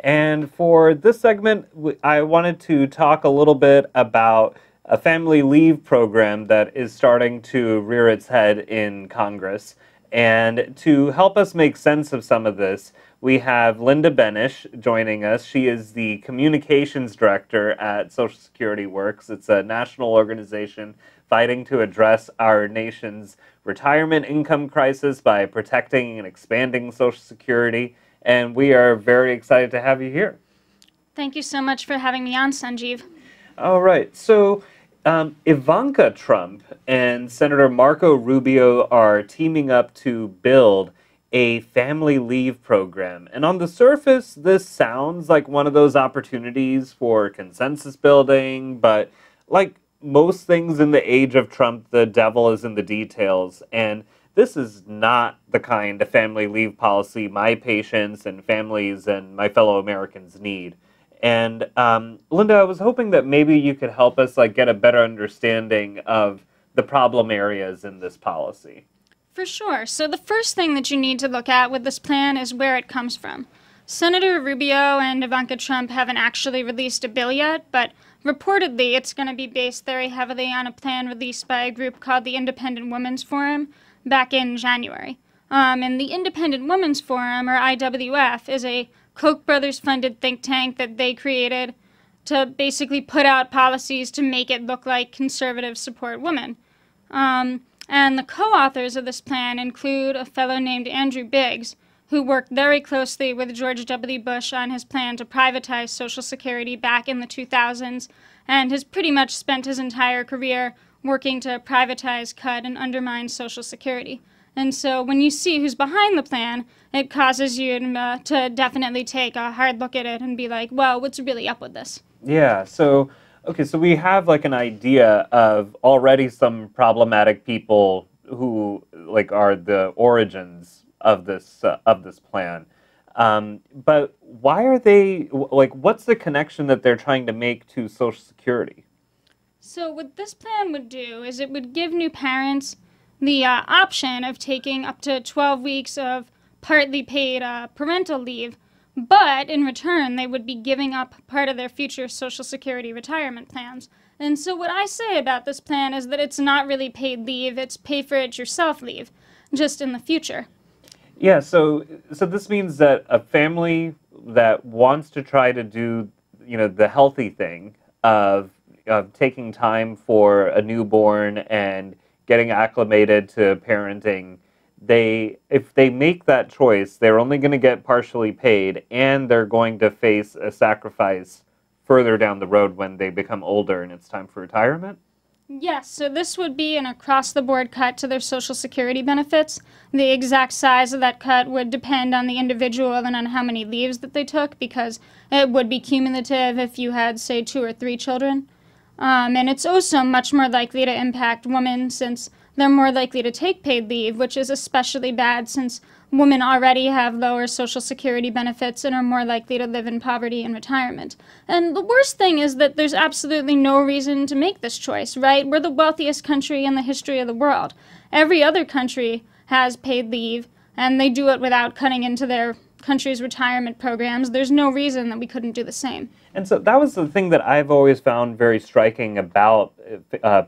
And for this segment, I wanted to talk a little bit about a family leave program that is starting to rear its head in Congress. And to help us make sense of some of this, we have Linda Benesch joining us. She is the communications director at Social Security Works. It's a national organization fighting to address our nation's retirement income crisis by protecting and expanding Social Security. And we are very excited to have you here. Thank you so much for having me on, Sanjeev. All right. So Ivanka Trump and Senator Marco Rubio are teaming up to build a family leave program. And on the surface, this sounds like one of those opportunities for consensus building, but like most things in the age of Trump, the devil is in the details. And this is not the kind of family leave policy my patients and families and my fellow Americans need. And Linda, I was hoping that maybe you could help us get a better understanding of the problem areas in this policy. For sure. So the first thing that you need to look at with this plan is where it comes from. Senator Rubio and Ivanka Trump haven't actually released a bill yet, but reportedly it's going to be based very heavily on a plan released by a group called the Independent Women's Forum back in January. And the Independent Women's Forum, or IWF, is a Koch brothers funded think tank that they created to basically put out policies to make it look like conservatives support women. And the co-authors of this plan include a fellow named Andrew Biggs, who worked very closely with George W. Bush on his plan to privatize Social Security back in the 2000s, and has pretty much spent his entire career working to privatize, cut, and undermine Social Security. And so when you see who's behind the plan, it causes you to definitely take a hard look at it and be like, well, what's really up with this? Yeah, so, okay, so we have an idea of already some problematic people who are the origins of this plan. But why are they, what's the connection that they're trying to make to Social Security? So what this plan would do is it would give new parents the option of taking up to 12 weeks of partly paid parental leave, but in return they would be giving up part of their future Social Security retirement plans. And so what I say about this plan is that it's not really paid leave, it's pay for it yourself leave, just in the future. Yeah, so this means that a family that wants to try to do, the healthy thing of taking time for a newborn and getting acclimated to parenting, if they make that choice, they're only going to get partially paid, and they're going to face a sacrifice further down the road when they become older and it's time for retirement? Yes, so this would be an across-the-board cut to their Social Security benefits. The exact size of that cut would depend on the individual and on how many leaves that they took, because it would be cumulative if you had, say, 2 or 3 children. And it's also much more likely to impact women since they're more likely to take paid leave, which is especially bad since women already have lower Social Security benefits and are more likely to live in poverty in retirement. And the worst thing is that there's absolutely no reason to make this choice, right? We're the wealthiest country in the history of the world. Every other country has paid leave, and they do it without cutting into their country's retirement programs. There's no reason that we couldn't do the same. And so that was the thing that I've always found very striking about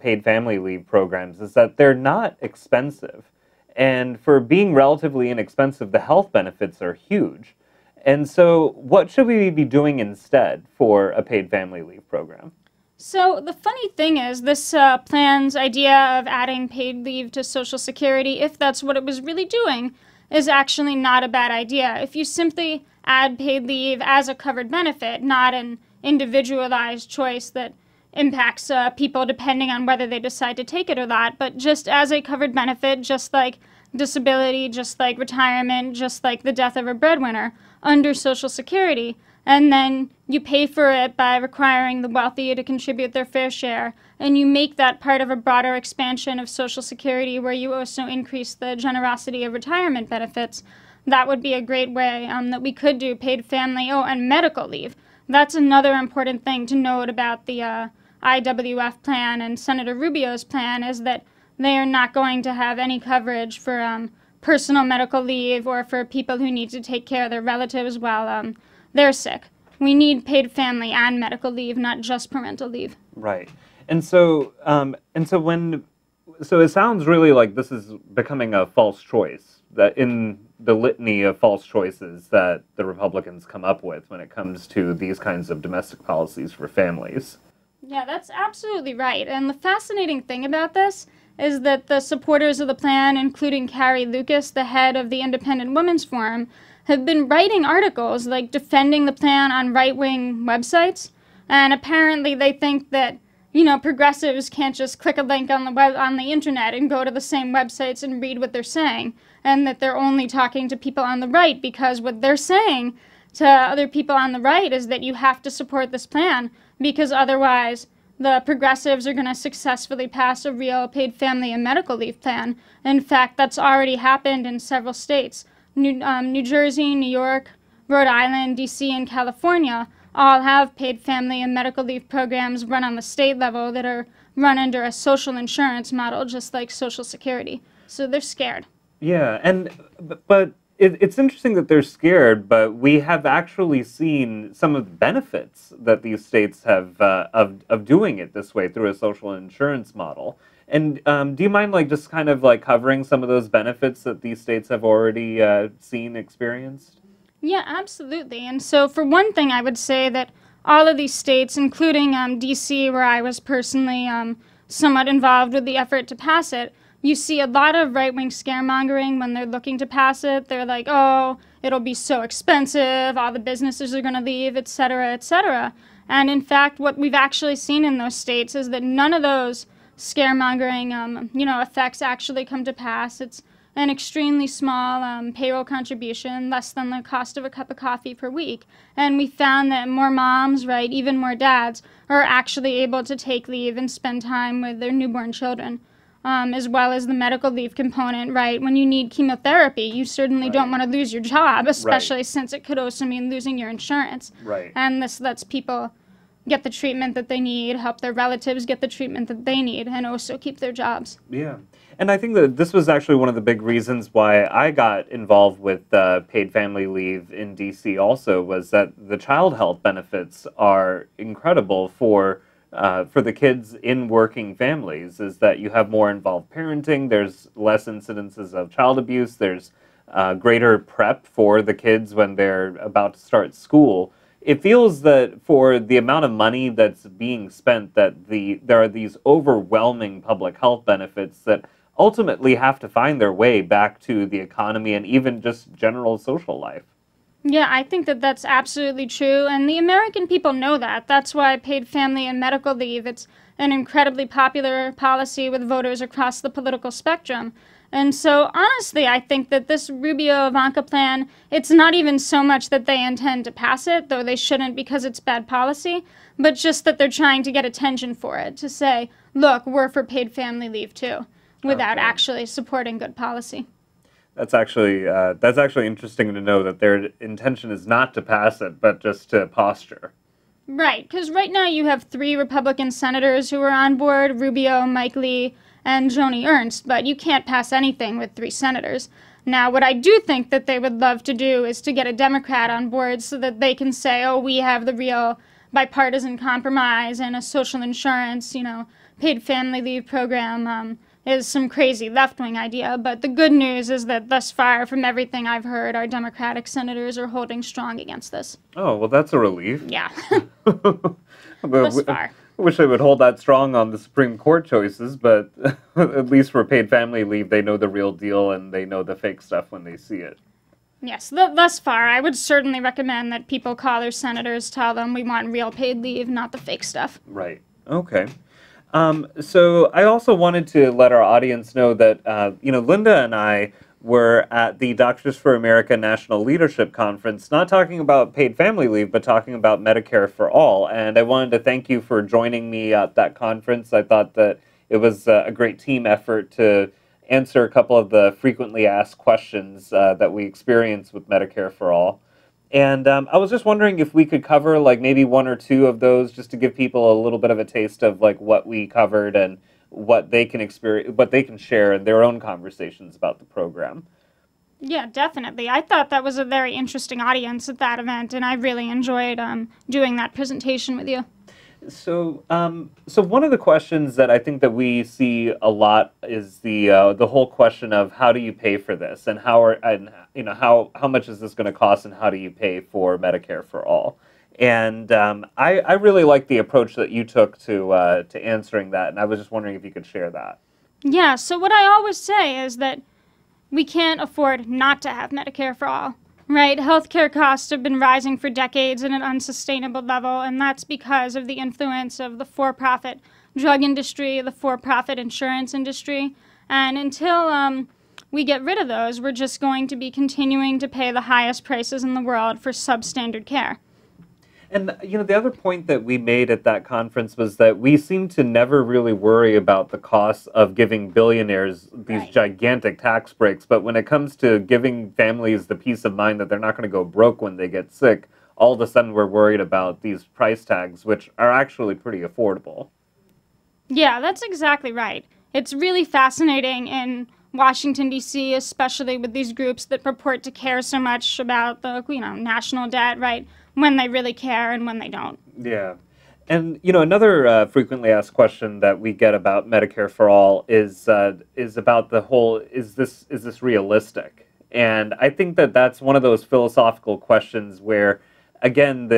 paid family leave programs, is that they're not expensive. And for being relatively inexpensive, the health benefits are huge. And so what should we be doing instead for a paid family leave program? So the funny thing is, this plan's idea of adding paid leave to Social Security, if that's what it was really doing, is actually not a bad idea. If you simply add paid leave as a covered benefit, not an individualized choice that impacts people depending on whether they decide to take it or not, but just as a covered benefit, just like disability, just like retirement, just like the death of a breadwinner under Social Security, and then you pay for it by requiring the wealthy to contribute their fair share, and you make that part of a broader expansion of Social Security where you also increase the generosity of retirement benefits. That would be a great way that we could do paid family, and medical leave. That's another important thing to note about the IWF plan and Senator Rubio's plan, is that they are not going to have any coverage for personal medical leave or for people who need to take care of their relatives while they're sick. We need paid family and medical leave, not just parental leave. Right. And so, so it sounds really like this is becoming a false choice, that in the litany of false choices that the Republicans come up with when it comes to these kinds of domestic policies for families. Yeah, that's absolutely right. And the fascinating thing about this is that the supporters of the plan, including Carrie Lucas, the head of the Independent Women's Forum, have been writing articles like defending the plan on right-wing websites. And apparently they think that, progressives can't just click a link on the internet and go to the same websites and read what they're saying, and that they're only talking to people on the right because what they're saying to other people on the right is that you have to support this plan because otherwise the progressives are going to successfully pass a real paid family and medical leave plan. In fact, that's already happened in several states. New Jersey, New York, Rhode Island, D.C., and California all have paid family and medical leave programs run on the state level that are run under a social insurance model, just like Social Security. So they're scared. Yeah, but it's interesting that they're scared, but we have actually seen some of the benefits that these states have of doing it this way through a social insurance model. And do you mind just kind of covering some of those benefits that these states have already seen, experienced? Yeah, absolutely. And so for one thing, I would say that all of these states, including D.C., where I was personally somewhat involved with the effort to pass it, you see a lot of right-wing scaremongering when they're looking to pass it. They're like, oh, it'll be so expensive, all the businesses are going to leave, et cetera, et cetera. And in fact, what we've actually seen in those states is that none of those scaremongering, effects actually come to pass. It's an extremely small payroll contribution, less than the cost of a cup of coffee per week. And we found that more moms, right, even more dads, are actually able to take leave and spend time with their newborn children. As well as the medical leave component, right? When you need chemotherapy, you certainly don't want to lose your job, especially since it could also mean losing your insurance. Right. And this lets people get the treatment that they need, help their relatives get the treatment that they need, and also keep their jobs. Yeah. And I think that this was actually one of the big reasons why I got involved with paid family leave in D.C. also, was that the child health benefits are incredible for the kids in working families, is that you have more involved parenting, there's less incidences of child abuse, there's greater prep for the kids when they're about to start school. It feels that for the amount of money that's being spent, that there are these overwhelming public health benefits that ultimately have to find their way back to the economy and even just general social life. Yeah, I think that that's absolutely true, and the American people know that. That's why paid family and medical leave, it's an incredibly popular policy with voters across the political spectrum. And so, honestly, I think that this Rubio-Ivanka plan, it's not even so much that they intend to pass it, though they shouldn't because it's bad policy, but just that they're trying to get attention for it, to say, look, we're for paid family leave too, without actually supporting good policy. That's actually interesting to know that their intention is not to pass it, but just to posture. Right, because right now you have 3 Republican senators who are on board, Rubio, Mike Lee, and Joni Ernst, but you can't pass anything with 3 senators. Now, what I do think that they would love to do is to get a Democrat on board so that they can say, oh, we have the real bipartisan compromise and a social insurance, paid family leave program, is some crazy left-wing idea, but the good news is that thus far, from everything I've heard, our Democratic senators are holding strong against this. Oh, well, that's a relief. Yeah. Thus far. I wish they would hold that strong on the Supreme Court choices, but at least for paid family leave, they know the real deal and they know the fake stuff when they see it. Yes, thus far, I would certainly recommend that people call their senators, tell them we want real paid leave, not the fake stuff. Right. Okay. So I also wanted to let our audience know that, Linda and I were at the Doctors for America National Leadership Conference, not talking about paid family leave, but talking about Medicare for All. And I wanted to thank you for joining me at that conference. I thought that it was a great team effort to answer a couple of the frequently asked questions that we experience with Medicare for All. And I was just wondering if we could cover maybe 1 or 2 of those, just to give people a little bit of a taste of what we covered and what they can experience, what they can share in their own conversations about the program. Yeah, definitely. I thought that was a very interesting audience at that event, and I really enjoyed doing that presentation with you. So one of the questions that I think that we see a lot is the whole question of how do you pay for this, and how much is this going to cost, and how do you pay for Medicare for all? And I really like the approach that you took to answering that, and I was just wondering if you could share that. Yeah, so what I always say is that we can't afford not to have Medicare for all, right? Healthcare costs have been rising for decades at an unsustainable level, and that's because of the influence of the for profit drug industry, the for profit insurance industry. And until we get rid of those, we're just going to be continuing to pay the highest prices in the world for substandard care. And the other point that we made at that conference was that we seem to never really worry about the costs of giving billionaires these Right. gigantic tax breaks, but when it comes to giving families the peace of mind that they're not going to go broke when they get sick, all of a sudden we're worried about these price tags, which are actually pretty affordable. Yeah, that's exactly right. It's really fascinating in Washington, D.C., especially with these groups that purport to care so much about the, national debt, right? When they really care and when they don't. Yeah. And another frequently asked question that we get about Medicare for all is about the whole is this realistic? And I think that that's one of those philosophical questions where, again,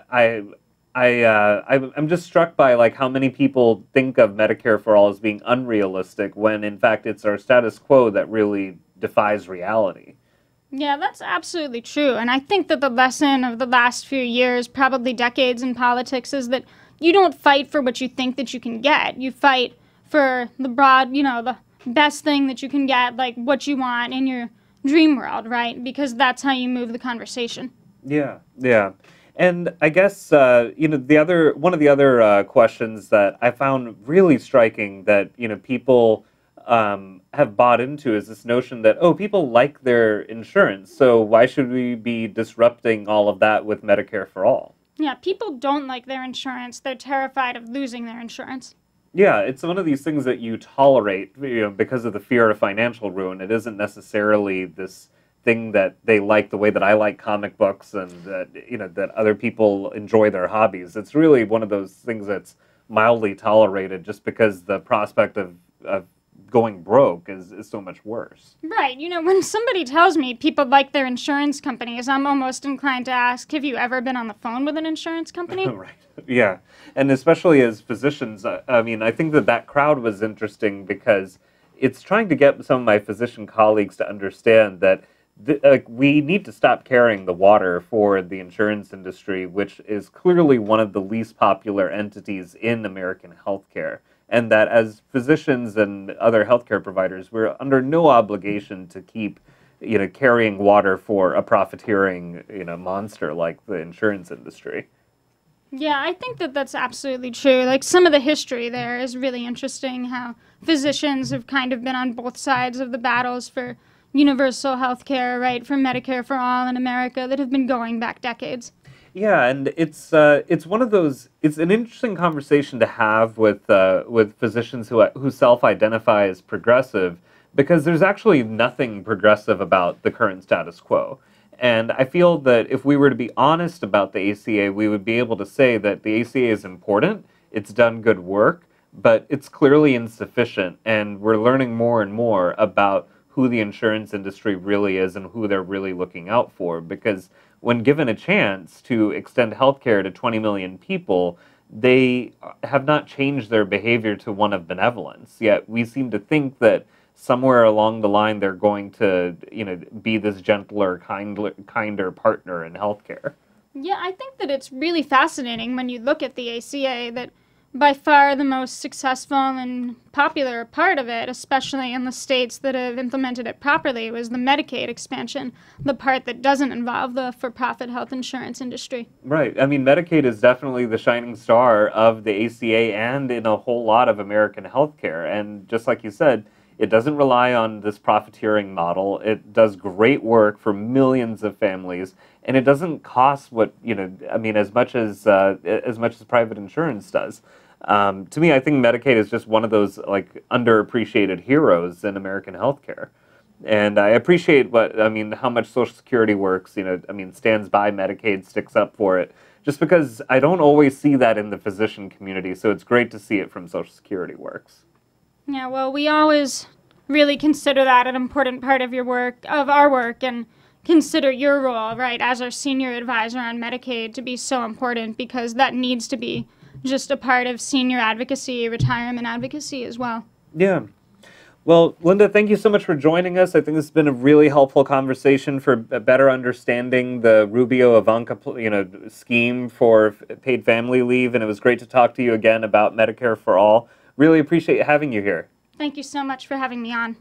I'm just struck by like how many people think of Medicare for all as being unrealistic when in fact it's our status quo that really defies reality. Yeah, that's absolutely true. And I think that the lesson of the last few years, probably decades in politics, is that you don't fight for what you think that you can get. You fight for the broad, the best thing that you can get, like what you want in your dream world, right? Because that's how you move the conversation. Yeah, yeah. And I guess the other one of the other questions that I found really striking that people have bought into is this notion that people like their insurance, so why should we be disrupting all of that with Medicare for all? Yeah, people don't like their insurance. They're terrified of losing their insurance. Yeah, it's one of these things that you tolerate, because of the fear of financial ruin. It isn't necessarily this thing that they like the way that I like comic books and that that other people enjoy their hobbies. It's really one of those things that's mildly tolerated just because the prospect of going broke is so much worse. Right. When somebody tells me people like their insurance companies, I'm almost inclined to ask, have you ever been on the phone with an insurance company? Right. Yeah. And especially as physicians, I mean, I think that crowd was interesting because it's trying to get some of my physician colleagues to understand that we need to stop carrying the water for the insurance industry, which is clearly one of the least popular entities in American healthcare. And that as physicians and other healthcare providers, we're under no obligation to keep, carrying water for a profiteering, monster like the insurance industry. Yeah, I think that that's absolutely true. Like, some of the history there is really interesting, how physicians have kind of been on both sides of the battles for universal health care, right, for Medicare for all in America that have been going back decades. Yeah, and it's one of those. It's an interesting conversation to have with physicians who self-identify as progressive, because there's actually nothing progressive about the current status quo. And I feel that if we were to be honest about the ACA, we would be able to say that the ACA is important. It's done good work, but it's clearly insufficient, and we're learning more and more about who the insurance industry really is and who they're really looking out for. Because when given a chance to extend healthcare to 20 million people, they have not changed their behavior to one of benevolence. Yet we seem to think that somewhere along the line they're going to, be this gentler, kinder partner in healthcare. Yeah, I think that it's really fascinating when you look at the ACA that by far the most successful and popular part of it, especially in the states that have implemented it properly, was the Medicaid expansion, the part that doesn't involve the for-profit health insurance industry. Right. I mean, Medicaid is definitely the shining star of the ACA and in a whole lot of American healthcare. And just like you said, it doesn't rely on this profiteering model. It does great work for millions of families, and it doesn't cost as much as private insurance does. To me, I think Medicaid is just one of those like underappreciated heroes in American healthcare. And I appreciate how much Social Security works, stands by Medicaid, sticks up for it, just because I don't always see that in the physician community, so it's great to see it from Social Security works. Yeah, well, we always really consider that an important part of our work, and consider your role, right, as our senior advisor on Medicaid to be so important, because that needs to be just a part of senior advocacy, retirement advocacy as well. Yeah. Well, Linda, thank you so much for joining us. I think this has been a really helpful conversation for better understanding the Rubio-Ivanka, scheme for paid family leave, and it was great to talk to you again about Medicare for All. Really appreciate having you here. Thank you so much for having me on.